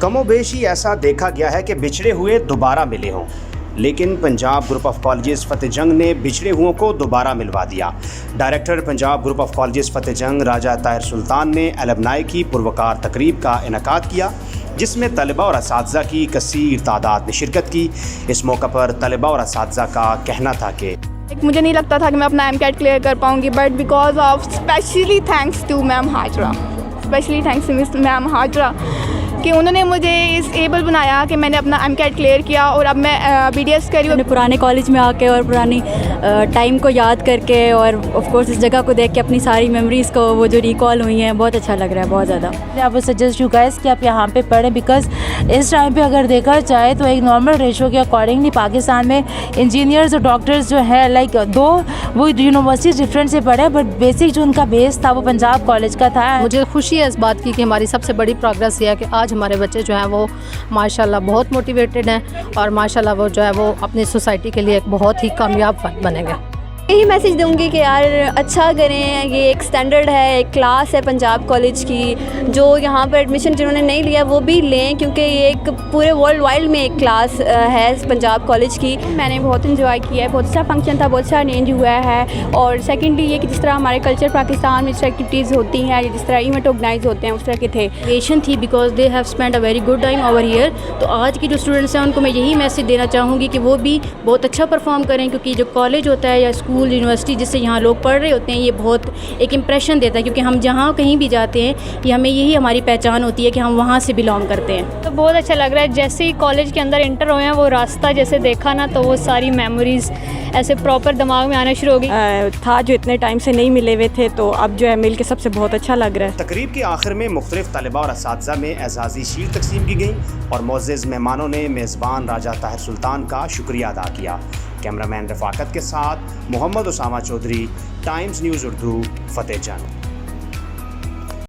کم و بیشی ایسا دیکھا گیا ہے کہ بچھڑے ہوئے دوبارہ ملے ہوں، لیکن Punjab group of colleges Fateh Jang نے بچھڑے ہوئوں کو دوبارہ ملوا دیا۔ Director Punjab group of colleges Fateh Jang Raja Tahir سلطان نے المنائی کی پروقار تقریب کا انعقاد کیا، جس میں طلباء اور اساتذہ کی کثیر تعداد نے شرکت کی۔ اس موقع پر طلباء اور اساتذہ کا کہنا تھا کہ مجھے نہیں لگتا تھا کہ میں اپنا MCAT کلیئر کر پاؤں گی، but because of specially thanks to ma'am Hajra, specially thanks to miss ma'am Hajra کہ انہوں نے مجھے اس ایبل بنایا کہ میں نے اپنا MCAT کلیئر کیا اور اب میں BDS کر رہی ہوں۔ پرانے کالج میں آ کے اور پرانی ٹائم کو یاد کر کے اور آف کورس اس جگہ کو دیکھ کے اپنی ساری میموریز کو وہ جو ریکال ہوئی ہیں بہت اچھا لگ رہا ہے، بہت زیادہ۔ I would suggest you guys کہ آپ یہاں پہ پڑھیں، بیکاز اس ٹائم پہ اگر دیکھا جائے تو ایک نارمل ریشو کے اکارڈنگلی پاکستان میں انجینئرز اور ڈاکٹرز جو ہیں لائک دو وہ یونیورسٹیز ڈفرینٹ سے پڑھے، بٹ بیسک جو ان کا بیس تھا وہ پنجاب کالج کا تھا۔ مجھے خوشی ہے اس بات کی کہ ہماری سب سے بڑی پروگرس یہ ہے کہ آج ہمارے بچے جو ہیں وہ ماشاءاللہ بہت موٹیویٹڈ ہیں اور ماشاءاللہ وہ جو ہے وہ اپنی سوسائٹی کے لیے ایک بہت ہی کامیاب فرد بنیں گے۔ یہی میسیج دوں گی کہ یار اچھا کریں، یہ ایک سٹینڈرڈ ہے، ایک کلاس ہے پنجاب کالج کی، جو یہاں پر ایڈمیشن جنہوں نے نہیں لیا وہ بھی لیں، کیونکہ یہ ایک پورے ورلڈ وائڈ میں ایک کلاس ہے پنجاب کالج کی۔ میں نے بہت انجوائے کیا ہے، بہت اچھا فنکشن تھا، بہت اچھا ارینج ہوا ہے، اور سیکنڈلی یہ کہ جس طرح ہمارے کلچر پاکستان میں جس طرح ایکٹیویٹیز ہوتی ہیں، جس طرح ایونٹ آرگنائز ہوتے ہیں اس طرح کے تھے۔ ایشین تھی because they have spend a very good time over here, تو آج کی جو اسٹوڈنٹس ہیں ان کو میں یہی میسیج دینا چاہوں گی کہ وہ بھی بہت اچھا پرفارم کریں، کیونکہ جو کالج ہوتا ہے یا اسکول یونیورسٹی جس سے یہاں لوگ پڑھ رہے ہوتے ہیں یہ بہت ایک امپریشن دیتا ہے، کیونکہ ہم جہاں کہیں بھی جاتے ہیں یہ ہمیں یہی ہماری پہچان ہوتی ہے کہ ہم وہاں سے بلانگ کرتے ہیں۔ تو بہت اچھا لگ رہا ہے، جیسے ہی کالج کے اندر انٹر ہوئے ہیں وہ راستہ جیسے دیکھا نا تو وہ ساری میموریز ایسے پراپر دماغ میں آنا شروع ہو گئی۔ تھا جو اتنے ٹائم سے نہیں ملے ہوئے تھے، تو اب جو ہے مل کے سب سے بہت اچھا لگ رہا ہے۔ تقریب کے آخر میں مختلف طلباء اور اساتذہ میں اعزازی شیل تقسیم کی گئیں اور معزز مہمانوں نے میزبان راجہ طاہر سلطان کا شکریہ ادا کیا۔ کیمرہ مین رفاقت کے ساتھ محمد اسامہ چودھری، ٹائمز نیوز اردو، فتح جنگ۔